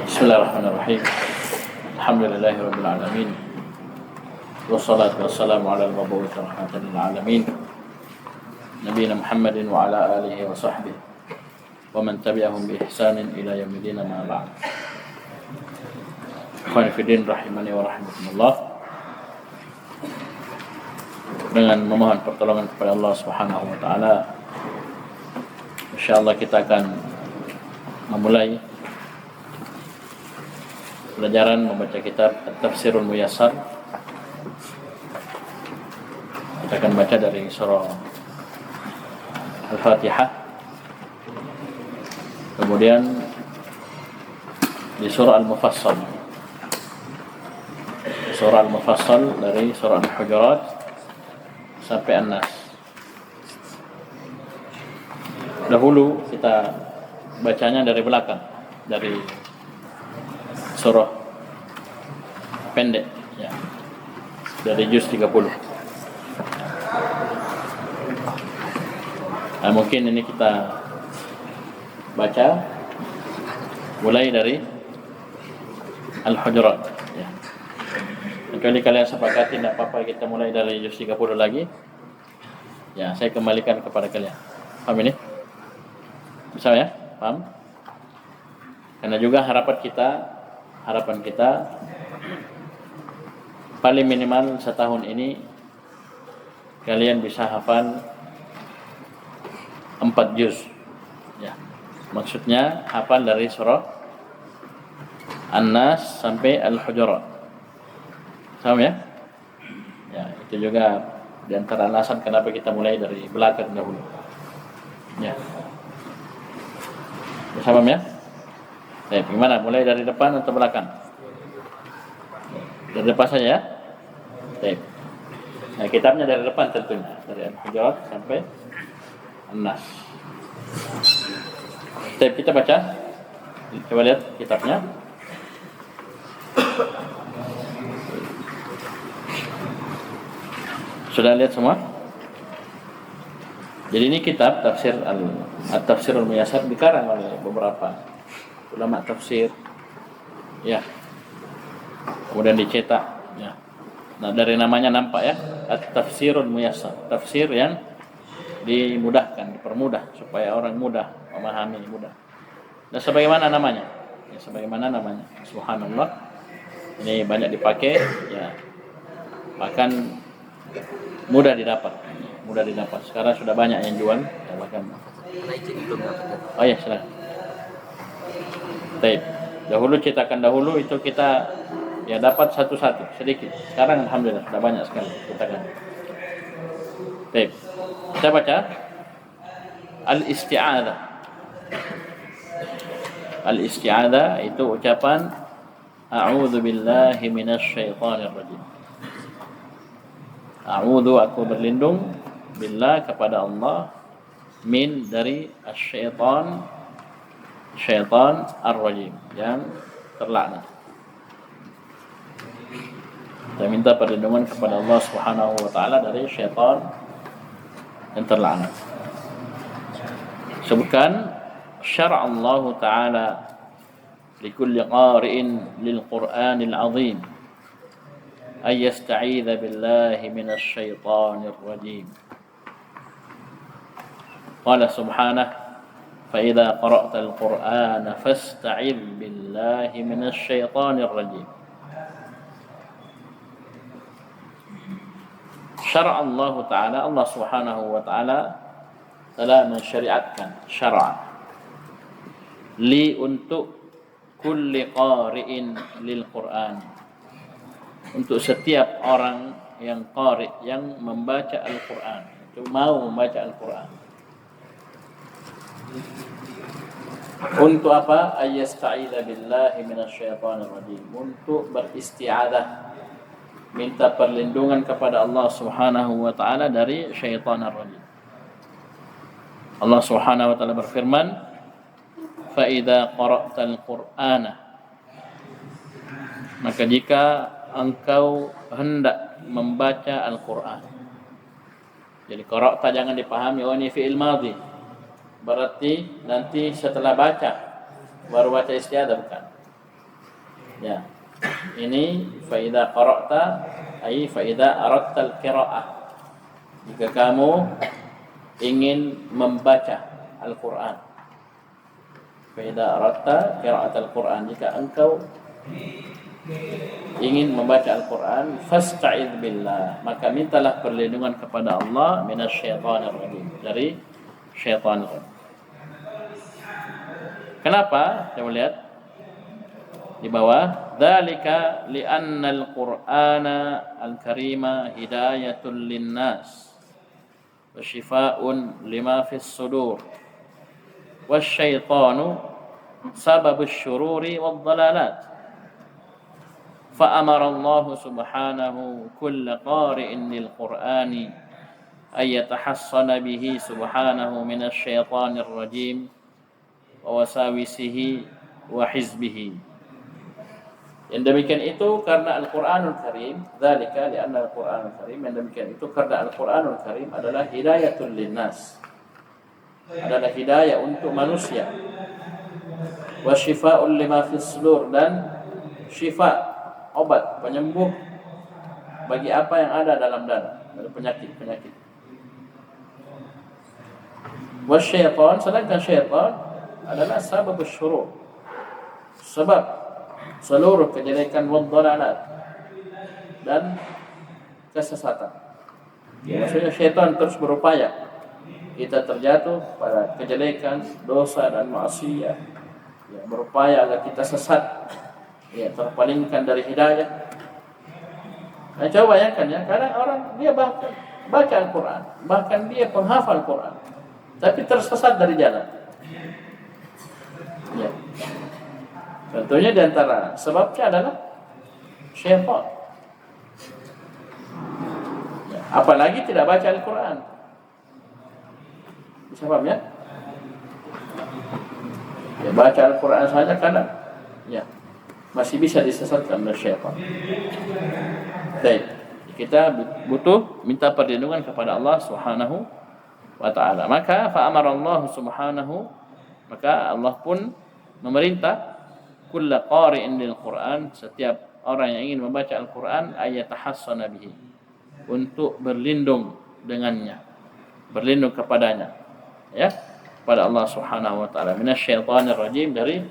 Bismillahirrahmanirrahim. Alhamdulillahirabbil alamin. Wassalatu wassalamu ala al-mab'uts rahmatan lil alamin. Nabiyina Muhammadin wa ala alihi wa sahbihi wa man tabi'ahum bi ihsanin ila yaumil ma ba'd. Ikhwan fillah rahimani wa rahimakumullah. Dengan memohon pertolongan kepada Allah Subhanahu wa taala, insyaallah kita akan memulai pelajaran membaca kitab At-Tafsirul Muyassar. Kita akan baca dari surah Al-Fatihah, kemudian di surah Al-Mufassal. Surah Al-Mufassal dari surah Al-Hujurat sampai An-Nas. Dahulu kita bacanya dari belakang, dari surah pendek ya, dari juz 30. Nah, mungkin ini kita baca mulai dari Al-Hujurat ya. Kecuali kalian sepakati tidak apa-apa kita mulai dari juz 30 lagi. Ya, saya kembalikan kepada kalian. Paham ini? Bisa ya? Paham? Karena juga harapan kita paling minimal setahun ini kalian bisa hafal 4 juz ya. Maksudnya hafal dari surah An-Nas sampai Al-Hujurat. Sama ya? Ya, itu juga di antara alasan kenapa kita mulai dari belakang dahulu. Ya. Bersama ya? Baik, gimana? Mulai dari depan atau belakang? Dari depan saja ya? Baik. Nah, kitabnya dari depan tentunya, dari Al-Hujurat sampai An-Nas. Baik, kita baca. Coba lihat kitabnya. Sudah lihat semua? Jadi ini kitab At-Tafsirul Muyassar dikarang oleh beberapa ulama tafsir ya, kemudian dicetak ya. Nah, dari namanya nampak ya, At-Tafsirul Muyassar, tafsir yang dimudahkan, dipermudah supaya orang mudah memahami, mudah. Dan sebagaimana namanya ya, sebagaimana namanya, subhanallah, ini banyak dipakai ya, bahkan mudah didapat. Sekarang sudah banyak yang jual ya, bahkan. Oh ya, silakan. Baik. Dahulu cetakan dahulu itu kita ya dapat satu-satu sedikit. Sekarang alhamdulillah sudah banyak sekali cetakan. Baik. Kita baca Al-Isti'adzah. Al-Isti'adzah itu ucapan a'udzu billahi minasy syaithanir rajim. A'udzu, aku berlindung, billah, kepada Allah, min, dari syaitan ar-rajim, yang terlaknat. Kita minta perlindungan kepada Allah Subhanahu wa taala dari syaitan yang terlaknat. Sebutkan syara' Allah taala likulli qari'in lil Qur'anil 'azim ay yasta'idza billahi minasy syaithanir rajim. Qala subhanahu فإذا قرأت القرآن فاستعذ بالله من الشيطان الرجيم. Syara' Allah Ta'ala, Allah Subhanahu wa Ta'ala telah mensyariatkan syara' li, untuk kulli qari'in lil Qur'an, untuk setiap orang yang qari', yang membaca Al-Qur'an, itu mau membaca Al-Qur'an. Untuk apa? Ayyasta'idza billahi minasyaitonir rajim, untuk beristi'adzah, minta perlindungan kepada Allah Subhanahu wa taala dari syaitanir rajim. Allah Subhanahu wa taala berfirman, fa idza qara'tal qur'ana, maka jika engkau hendak membaca Al-Qur'an. Jadi qara'ta jangan dipahami oh ini fi'il madhi, berarti nanti setelah baca baru baca isti'adzah, bukan. Ya. Ini fa idza qara'ta ai fa idza aradta al-qira'ah. Jika kamu ingin membaca Al-Qur'an. Fa idza aradta qira'at al-Qur'an, jika engkau ingin membaca Al-Qur'an, fasta'idz billah, maka mintalah perlindungan kepada Allah minasyaitonir rajim, dari syaitan. Kenapa? Coba lihat di bawah, dzalika li'anna al-Qur'ana al-karima hidayatul linnas wa shifaa'un lima fis sudur wasyaitanu sababus syururi wad dhalalat. Fa amara Allah subhanahu kulla qari'in lil Qur'ani ay yatahassana bihi subhanahu minasy syaithanir rajim wa wasawisihi wa hizbihi. Yang demikian itu karena Al-Qur'anul Karim, dzalika li'anna Al-Qur'anul Karim, yang demikian itu karena Al-Qur'anul Karim adalah hidayatul linnas, adalah hidayah untuk manusia, wa syifaa'un lima fis sudur, dan syifa, obat, penyembuh bagi apa yang ada dalam dada, dari penyakit-penyakit. Wa syaitan, sedangkan syaitan adalah sababus syurur, sebab seluruh kejelekan wad dhalalat, dan kesesatan. Maksudnya syaitan terus berupaya kita terjatuh pada kejelekan, dosa dan maksiat. Ya, berupaya agar kita sesat, ya, terpalingkan dari hidayah. Nah, coba bayangkan ya, kadang orang dia bahkan baca Al-Quran, bahkan dia penghafal Al-Quran, tapi tersesat dari jalan. Ya. Contohnya diantara sebabnya adalah syaitan. Ya, apalagi tidak baca Al-Quran. Bisa paham ya? Ya, baca Al-Quran saja kadang ya masih bisa disesatkan oleh syaitan. Baik, kita butuh minta perlindungan kepada Allah Subhanahu wa taala. Maka fa amara Allah Subhanahu, maka Allah pun memerintah kulla qari'in lil Qur'an, setiap orang yang ingin membaca Al-Qur'an ayatahassana bihi, untuk berlindung dengannya, berlindung kepadanya, ya, pada Allah Subhanahu wa taala, minasyaitonir rajim, dari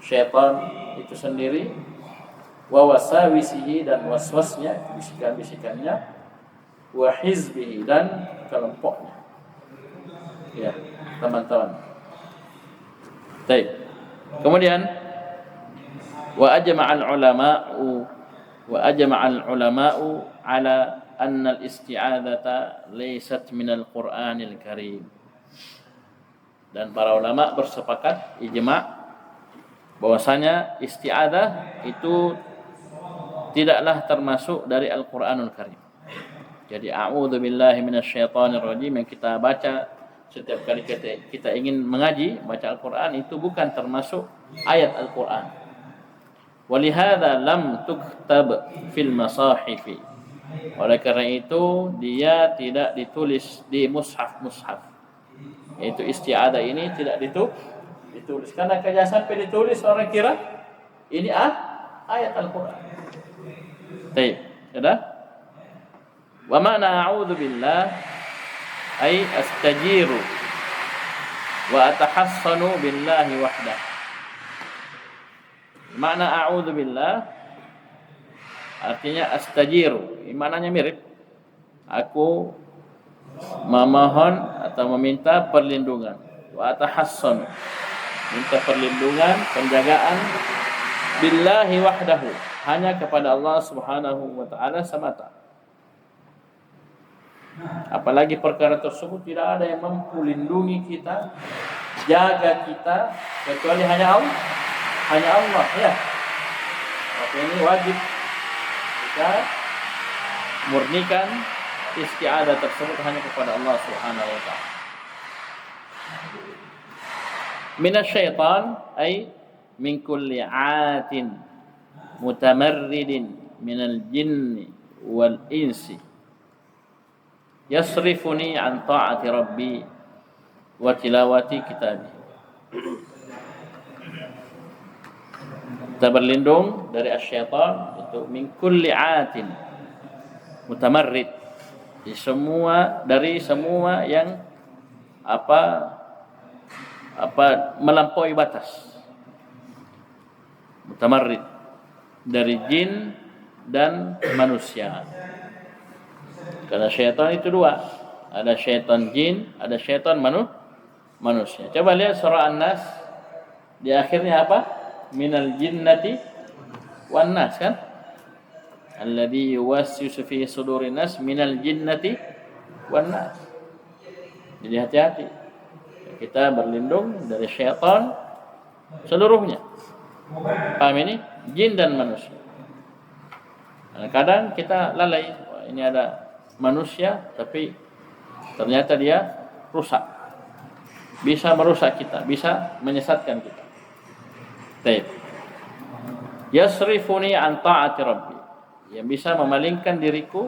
syaitan itu sendiri, wa wasawisihi, dan waswasnya, bisikan-bisikannya, wa hizbihi, dan kelompoknya, ya, teman-teman. Baik. Kemudian wa ajma'al ulama'u ala anna al-isti'adzata laysat minal Qur'anil Karim. Dan para ulama bersepakat ijma' bahwasanya isti'adzah itu tidaklah termasuk dari Al-Qur'anul Karim. Jadi a'udzu billahi minasyaitonir rajim yang kita baca setiap kali kita ingin mengaji, baca Al-Qur'an, itu bukan termasuk ayat Al-Qur'an. Walihada lam tuktab fil masahifi. Oleh karena itu dia tidak ditulis di mushaf-mushaf. Yaitu isti'adzah ini tidak ditulis. Karena kalau sampai ditulis orang kira ini ayat Al-Qur'an. Baik, sudah? Wa ma'na a'udzu billah ay astajiru wa atahassanu billahi wahdahu. Makna a'udzu billah artinya astajiru, maknanya mirip. Aku memohon atau meminta perlindungan. Wa atahassan, minta perlindungan, penjagaan, billahi wahdahu, hanya kepada Allah Subhanahu wa taala semata. Apalagi perkara tersebut tidak ada yang mampu lindungi kita, jaga kita, kecuali hanya Allah, ya. Maka ini wajib kita murnikan isti'adzah tersebut hanya kepada Allah Subhanahu wa taala. Minasyaitan ay min kulli 'atin mutamarridin minal jinni wal insi yasrifuni an ta'ati rabbi wa tilawati kitabi. Kita berlindung dari asyaitan itu min kulli atin mutamarrid. Dari semua yang melampaui batas. Mutamarrid dari jin dan manusia. Karena syaitan itu dua. Ada syaitan jin, ada syaitan manusia. Coba lihat surah An-Nas. Di akhirnya apa? Minal jinnati wan nas kan? Alladzi yuwaswisu fi sudurin nas minal jinnati wan nas. Jadi hati-hati. Kita berlindung dari syaitan seluruhnya. Paham ini? Jin dan manusia. Kadang kita lalai. Ini ada manusia tapi ternyata dia rusak. Bisa merusak kita, bisa menyesatkan kita. Baik. Yasrifuni an ta'ati rabbi. Yang bisa memalingkan diriku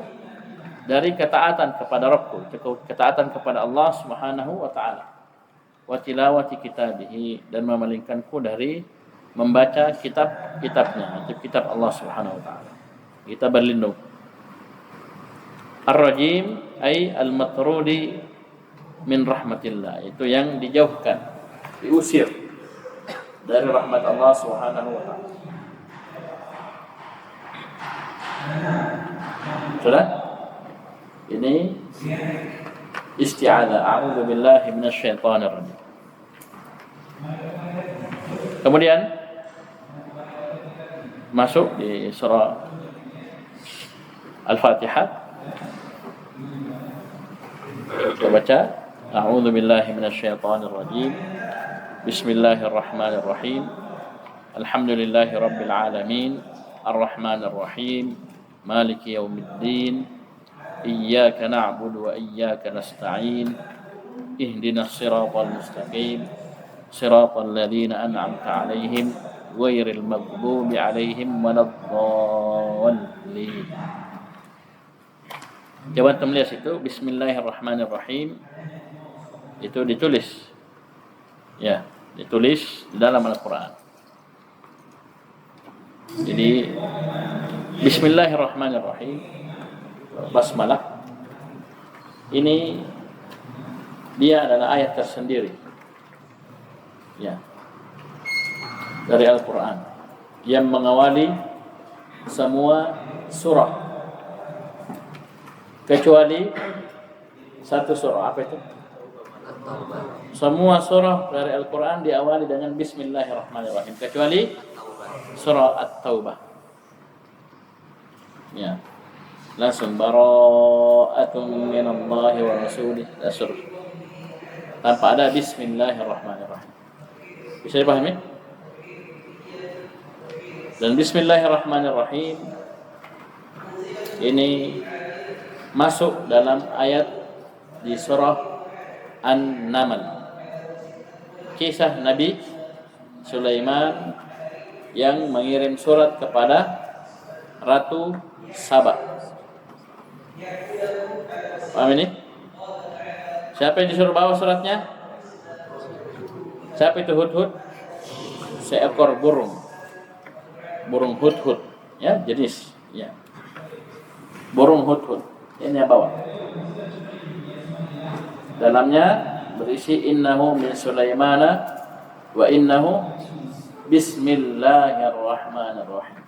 dari ketaatan kepada Rabbku, ketaatan kepada Allah Subhanahu wa taala. Wa tilawati kitabihi, dan memalingkanku dari membaca kitab-kitabnya, kitab Allah Subhanahu wa taala. Kita berlindung. Ar-rajim ay al-matrudi min rahmatillah, itu yang dijauhkan, diusir dari rahmat Allah Subhanahu wa taala. Sudah? Ini isti'adzah. A'udzu billahi minasyaitonir rajim. Kemudian masuk di surah Al-Fatihah. Kita baca a'udzu billahi minasyaitonir rajim. Bismillahirrahmanirrahim. Alhamdulillahi rabbil alamin. Ar-Rahmanir Rahim. Maliki yaumiddin. Iyyaka na'budu wa iyyaka nasta'in. Ihdinas siratal mustaqim. Siratal ladzina an'amta 'alaihim ghairil maghdubi 'alaihim waladdallin. Coba antum lihat itu Bismillahirrahmanirrahim. Itu ditulis. Ya, ditulis di dalam Al-Qur'an. Jadi Bismillahirrahmanirrahim, basmalah ini dia adalah ayat tersendiri, ya, dari Al-Quran yang mengawali semua surah kecuali satu surah. Apa itu? Semua surah dari Al-Quran diawali dengan Bismillahirrahmanirrahim kecuali surah At-Taubah. Ya, langsung bara'atun minallahi wa rasulih, langsung tanpa ada Bismillahirrahmanirrahim. Bisa dipahami? Dan Bismillahirrahmanirrahim ini masuk dalam ayat di surah An-Naml, kisah Nabi Sulaiman yang mengirim surat kepada Ratu Saba. Paham ini? Siapa yang disuruh bawa suratnya? Siapa itu Hudhud? Seekor burung. Burung Hudhud, ya, jenis, ya. Burung Hudhud. Ini yang bawa. Dalamnya berisi innahu min Sulaimana wa innahu bismillahirrahmanirrahim.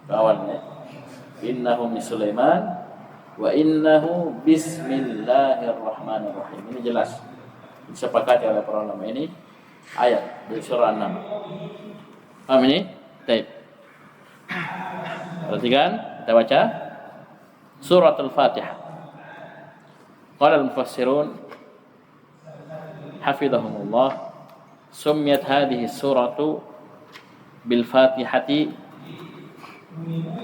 Awalnya innahu min Sulaiman wa innahu bismillahirrahmanirrahim. Ini jelas disepakati oleh para ulama. Ini ayat dari surah An-Naml. Paham ini? Baik. Perhatikan, kita baca surat Al-Fatihah. Qala al-mufassirun hafizahumullah, summiyat hadhihi suratu bil Fatihati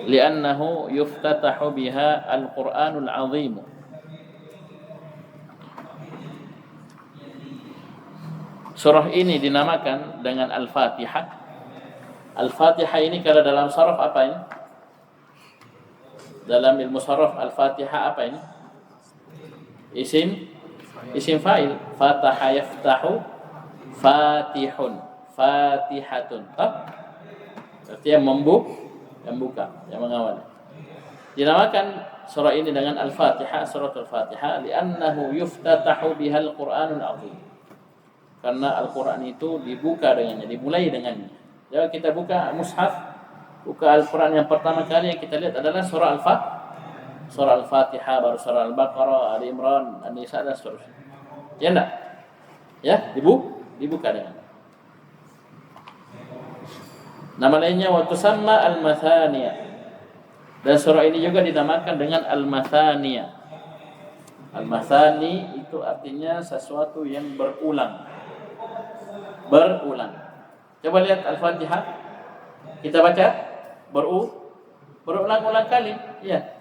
li'annahu yuftatahu biha al-Qur'anul 'azim. Surah ini dinamakan dengan Al-Fatihah. Al-Fatihah ini kalau dalam saraf apa ini? Dalam ilmu saraf Al-Fatihah apa ini? Isim fa'il. Fataha yaftahu fatihun. fatihatun. Berarti yang membuka, yang mengawali. Dinamakan surah ini dengan Al-Fatihah, suratul Fatihah, li'annahu yuftatahu bihal Qur'anul Azim. Karena Al-Qur'an itu dibuka dengannya, dimulai dengannya. Jadi kita buka mushaf, buka Al-Qur'an yang pertama kali yang kita lihat adalah surah Al-Fatihah, baru surah Al-Baqarah, Ali Imran, An-Nisa dan seterusnya. Ya enggak? Ya, dibuka dengan. Nama lainnya wa tusamma al-mathaniyah. Dan surah ini juga dinamakan dengan al-mathaniyah. Al-mathani itu artinya sesuatu yang berulang. Coba lihat Al-Fatihah. Kita baca berulang-ulang kali. Ya.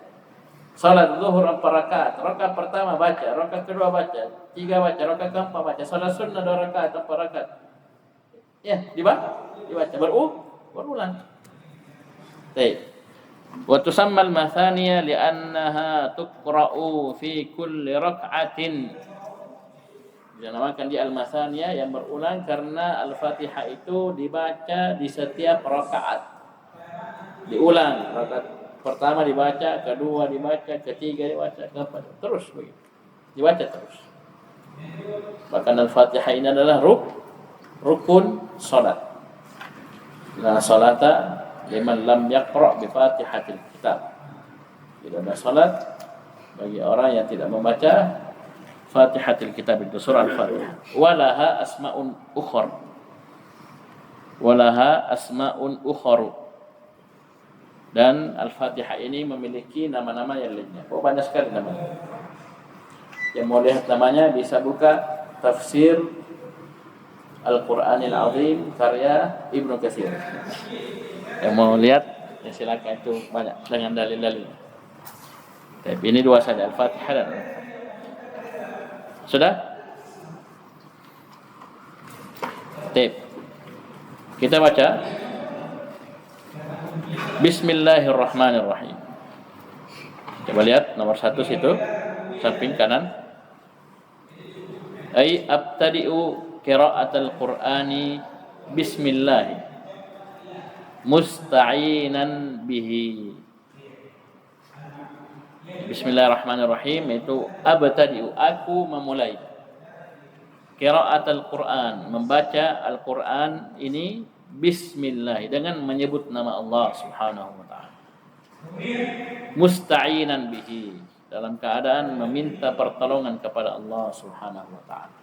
Salat zuhur 4 rakaat. Rakaat pertama baca, rakaat kedua baca, 3 baca, rakaat keempat baca. Salat sunnah 2 rakaat, 4 rakaat. Ya, dibaca berulang. Baik. Wa tusammal mathaniya li'annaha tuqra'u fi kulli rak'atin. Dinamakan di al-mathaniya yang berulang karena Al-Fatihah itu dibaca di setiap rakaat. Diulang, rakaat pertama dibaca, kedua dibaca, ketiga dibaca, keempat terus begitu. Dibaca terus. Bahkan Al-Fatihah ini adalah rukun salat. La salata liman lam yaqra' bi Fatihatil Kitab. Tidak ada salat bagi orang yang tidak membaca Fatihatil Kitab, itu surah Al-Fatihah. Walaha asma'un ukhra. Dan Al-Fatihah ini memiliki nama-nama yang lainnya. Banyak sekali namanya. Yang mau lihat namanya bisa buka Tafsir Al-Qur'anil Azim karya Ibnu Katsir. Yang mau lihat ya silakan, itu banyak dengan dalil-dalil. Tapi ini 2 saja, Al-Fatihah dan sudah? Tip. Kita baca Bismillahirrahmanirrahim. Coba lihat nomor 1 situ, samping kanan. Ai abtadi'u qira'atal Qur'ani bismillah musta'inan bihi. Bismillahirrahmanirrahim itu abtadi'u, aku memulai. Qira'atul Qur'an, membaca Al-Qur'an ini bismillah, dengan menyebut nama Allah Subhanahu wa taala. Musta'inan bihi, dalam keadaan meminta pertolongan kepada Allah Subhanahu wa taala.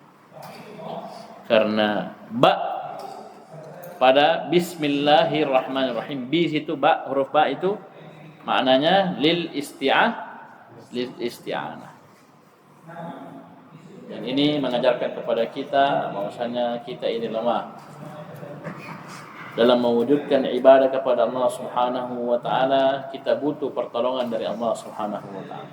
Karena pada bismillahirrahmanirrahim, bi situ huruf ba itu maknanya lil isti'anah. Dan ini mengajarkan kepada kita bahwasanya kita ini lemah dalam mewujudkan ibadah kepada Allah Subhanahu wa taala. Kita butuh pertolongan dari Allah Subhanahu wa taala.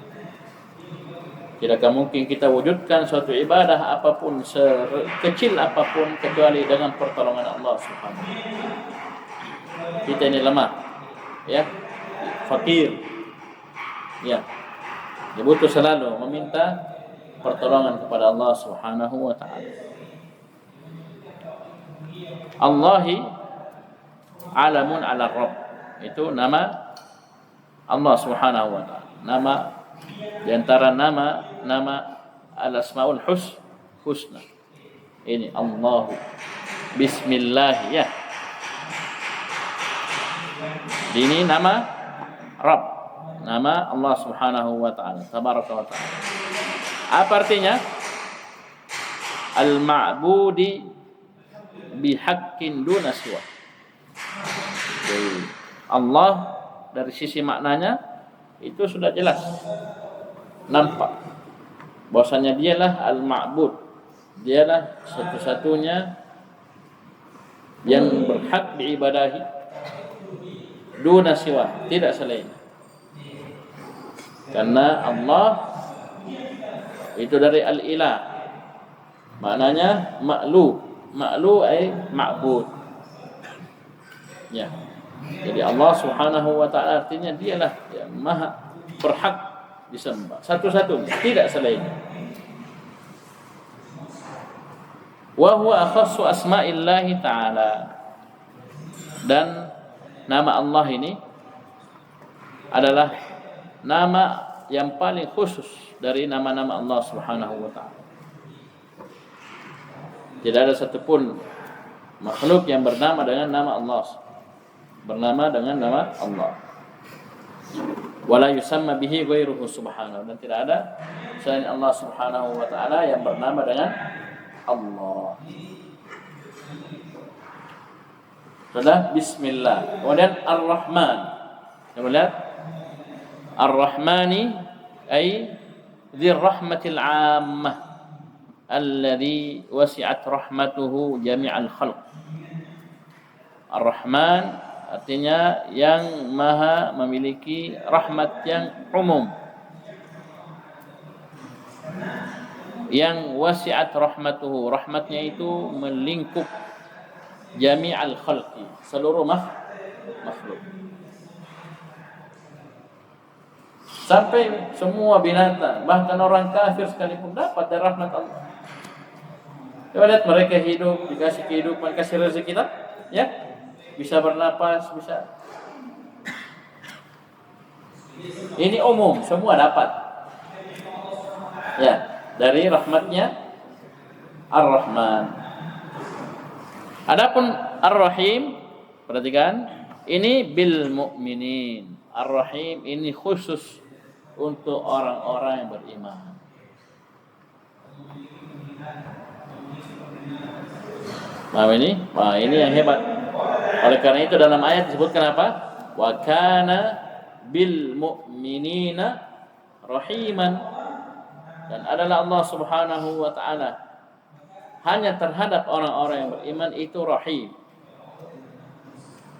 Tidak mungkin kita wujudkan suatu ibadah apapun, sekecil apapun, kecuali dengan pertolongan Allah Subhanahu wa taala. Kita ini lemah, ya, fakir, ya. Dia butuh selalu meminta pertolongan kepada Allah Subhanahu wa taala. Allahi alamun ala Rabb, itu nama Allah Subhanahu wa taala. Nama di antara nama al-asmaul husna. Ini Allahu, bismillah, ya. Ini nama Rabb, nama Allah Subhanahu wa taala, tabaraka wa taala. Apa artinya? Al-ma'budi bihaqqin duna siwa. Allah dari sisi maknanya itu sudah jelas, nampak bahwasanya dialah al-ma'bud, dialah satu-satunya yang berhak diibadahi, duna siwa, tidak selain. Karena Allah itu dari al-ilah, maknanya ma'lu ay ma'bud, ya. Jadi Allah Subhanahu wa taala artinya dialah yang maha berhak disembah, satu-satunya, tidak selainnya. Wa huwa akhassu asma'illahi ta'ala. Dan nama Allah ini adalah nama yang paling khusus dari nama-nama Allah Subhanahu wa taala. Tidak ada satupun makhluk yang bernama dengan nama Allah. Bernama dengan nama Allah. Wala yusamma bihi ghairuhu subhanahu, dan tidak ada selain Allah Subhanahu wa taala yang bernama dengan Allah. Sudah, bismillah. Kemudian Ar-Rahman. Kita lihat Ar-Rahmani ay dzir rahmatil 'ammah alladzi wasi'at rahmatuhu jami'al khalq. Ar-Rahman artinya yang maha memiliki rahmat yang umum, yang wasi'at rahmatuhu, rahmatnya itu melingkup jami'al khalqi, seluruh makhluk, sampai semua binatang, bahkan orang kafir sekalipun dapat dari rahmat Allah. Coba lihat, mereka hidup, dikasih kehidupan, kasih rezeki kita, ya, bisa bernapas, bisa. Ini umum, semua dapat. Ya, dari rahmatnya Ar-Rahman. Adapun Ar-Rahim, perhatikan, ini bil mu'minin. Ar-Rahim ini khusus untuk orang-orang yang beriman. Paham ini? Wah, ini yang hebat. Oleh karena itu dalam ayat disebutkan apa? Wa kana bil mu'minina rahiman. Dan adalah Allah Subhanahu wa taala hanya terhadap orang-orang yang beriman itu rahim.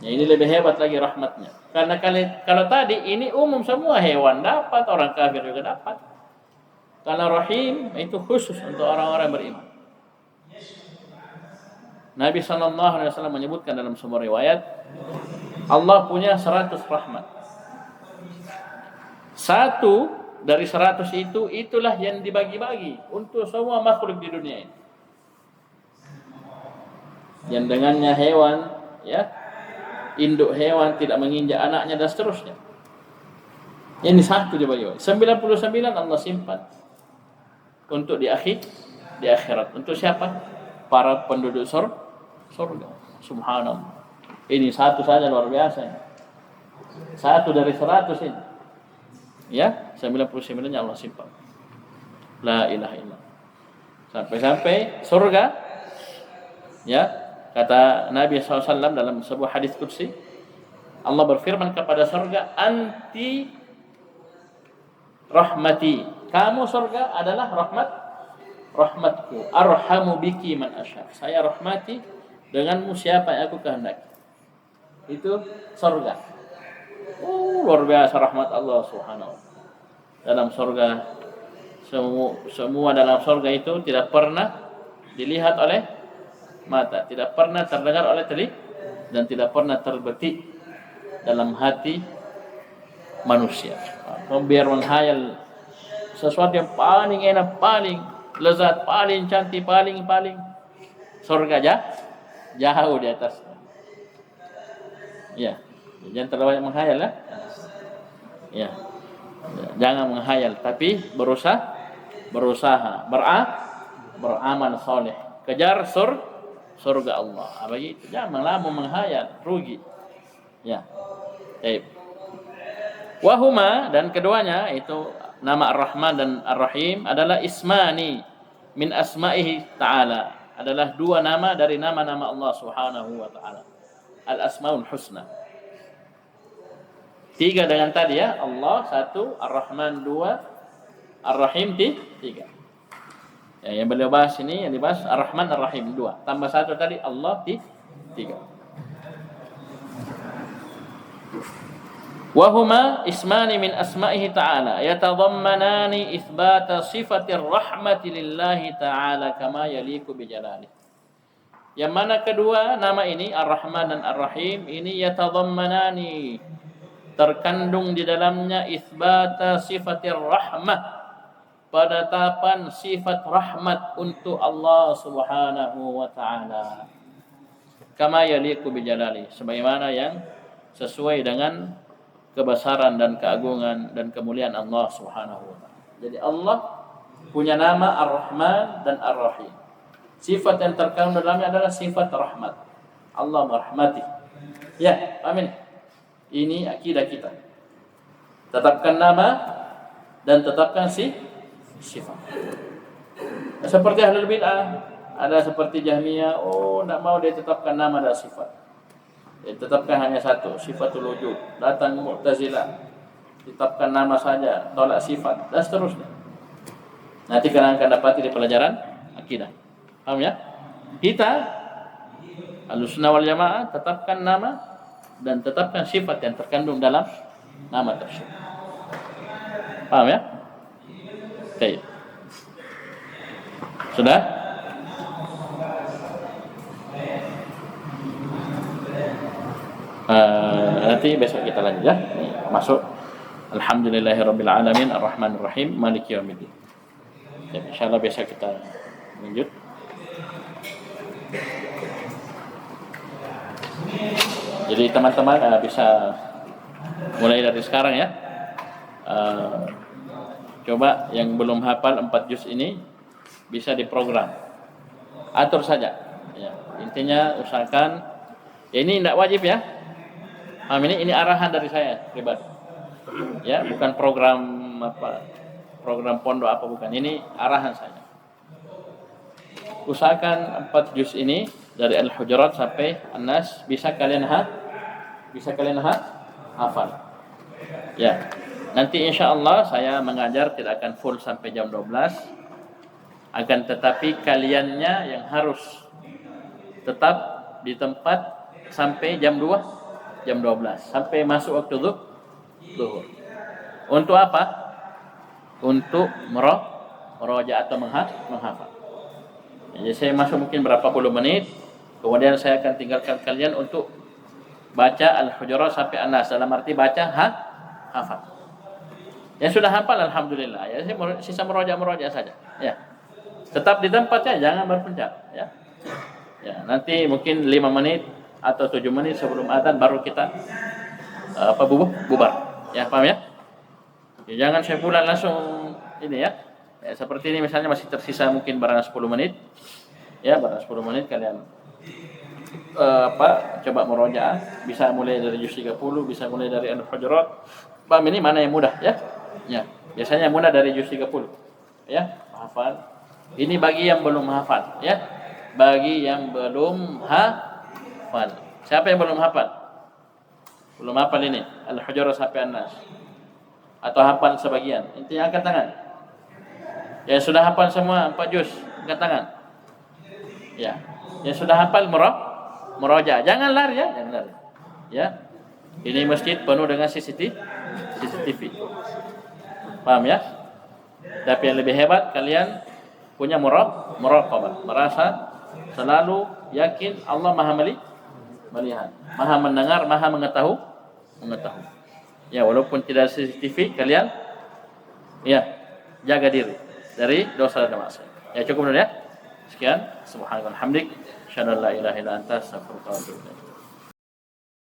Ya, ini lebih hebat lagi rahmatnya. Karena kalau tadi ini umum, semua hewan dapat, orang kafir juga dapat. Kalau rahim itu khusus untuk orang-orang beriman. Nabi SAW menyebutkan dalam sebuah riwayat, Allah punya 100 rahmat. Satu dari 100 itu, itulah yang dibagi-bagi untuk semua makhluk di dunia ini. Yang dengannya hewan, ya, induk hewan tidak menginjak anaknya dan seterusnya. Ini satu dibagi-bagi. 99 Allah simpan untuk di akhirat. Untuk siapa? Para penduduk surga. Subhanallah. Ini satu saja luar biasa. Satu dari 100 ini. Ya, 99-nya Allah simpan. La ilaha illallah. Sampai surga. Ya, kata Nabi SAW dalam sebuah hadis qudsi, Allah berfirman kepada surga, anti rahmati. Kamu surga adalah rahmatku. Arhamu biki man asya. Saya rahmati denganmu siapa yang aku kehendaki. Itu surga. Luar biasa rahmat Allah Subhanahu wa taala. Dalam surga, semua dalam surga itu tidak pernah dilihat oleh mata, tidak pernah terdengar oleh telinga, dan tidak pernah terbetik dalam hati manusia. Biar menghayal sesuatu yang paling enak, paling lezat, paling cantik, paling surga jauh di atas. Ya, jangan terlalu banyak menghayal lah. Ya, jangan menghayal, tapi berusaha, beramal soleh, kejar surga Allah. Begitu, jangan lama menghayal, rugi. Ya, baik. Wahuma, dan keduanya itu nama Ar-Rahman dan Ar-Rahim adalah ismani min asma'ihi ta'ala, adalah dua nama dari nama-nama Allah Subhanahu wa taala. Al-Asmaul Husna. 3 dengan tadi, ya, Allah 1, Ar-Rahman 2, Ar-Rahim 3. Ya, yang beliau bahas ini, yang dibahas Ar-Rahman Ar-Rahim 2, tambah 1 tadi Allah 3. Wahuma ismani min asma'ihi ta'ala yatadammanani itsbata sifatir rahmati lillahi ta'ala kama yaliku bijalalihi. Yang mana kedua nama ini Ar-Rahman dan Ar-Rahim ini yatadammanani, terkandung di dalamnya itsbata sifatir rahmah, penetapan sifat rahmat untuk Allah Subhanahu wa taala. Kama yaliqu bijalali, sebagaimana yang sesuai dengan kebesaran dan keagungan dan kemuliaan Allah Subhanahu wa taala. Jadi Allah punya nama Ar-Rahman dan Ar-Rahim. Sifat yang terkandung dalamnya adalah sifat rahmat. Allah merahmati. Ya, amin. Ini akidah kita. Tetapkan nama dan tetapkan sifat. Seperti Ahlul Bid'ah, ada seperti Jahmiyah, tidak mau dia tetapkan nama dan sifat. Dia tetapkan hanya satu, sifatul wujud. Datang Mu'tazilah, tetapkan nama saja, tolak sifat, dan seterusnya. Nanti kalian akan dapati di pelajaran akidah. Paham ya? Kita Ahlussunnah wal Jamaah tetapkan nama dan tetapkan sifat yang terkandung dalam nama tersebut. Paham ya? Baik. Sudah? Nanti besok kita lanjut ya. Masuk Alhamdulillahirabbil alamin arrahmanir rahim maliki yaumiddin. Ya, insyaallah besok kita lanjut. Jadi teman-teman bisa mulai dari sekarang ya. Coba yang belum hafal 4 juz ini bisa diprogram. Atur saja. Ya, intinya usahakan. Ya, ini tidak wajib ya. Ini arahan dari saya pribadi. Ya, bukan program pondok apa bukan. Ini arahan saya. Usahakan 4 juz ini dari Al-Hujurat sampai An-Nas bisa kalian hafal. Ya. Nanti insyaallah saya mengajar tidak akan full sampai jam 12. Akan tetapi kaliannya yang harus tetap di tempat sampai jam 2, jam 12 sampai masuk waktu zuhur. Untuk apa? Untuk merajaah atau menghafal. Jadi saya masuk mungkin berapa puluh menit, kemudian saya akan tinggalkan kalian untuk baca Al-Hujurat sampai An-Nas, dalam arti baca hafal. Yang sudah hafal alhamdulillah ya, saya sisa merajaah saja ya. Tetap di tempatnya, jangan berpencar ya. Ya, nanti mungkin 5 menit atau 7 menit sebelum adzan baru kita bubar. Ya, paham ya? Ya, jangan saya pulang langsung ini ya. Ya, seperti ini misalnya masih tersisa mungkin barang 10 menit. Ya, barang 10 menit kalian coba merajaah, bisa mulai dari juz 30, bisa mulai dari Al-Hujurat. Paham ini mana yang mudah ya? Ya, biasanya mudah dari juz 30. Ya, hafal. Ini bagi yang belum hafal ya. Bagi yang belum hafal. Siapa yang belum hafal? Belum hafal ini Al-Hujurat sampai An-Nas. Atau hafal sebagian. Intinya angkat tangan. Yang sudah hafal semua 4 juz, angkat tangan. Ya. Yang sudah hafal merajaah. Jangan lari ya, jangan lari. Ya. Ini masjid penuh dengan CCTV. Paham ya? Tapi yang lebih hebat kalian punya muraqabah, merasa selalu yakin Allah Maha melihat, Maha mendengar, Maha mengetahui. Ya, walaupun tidak CCTV kalian ya jaga diri dari dosa dan maksiat. Ya, cukup dulu ya. Sekian, subhanallah hamdik, syadallah ilaha illa anta, astaghfiruka wa atubu ilaik.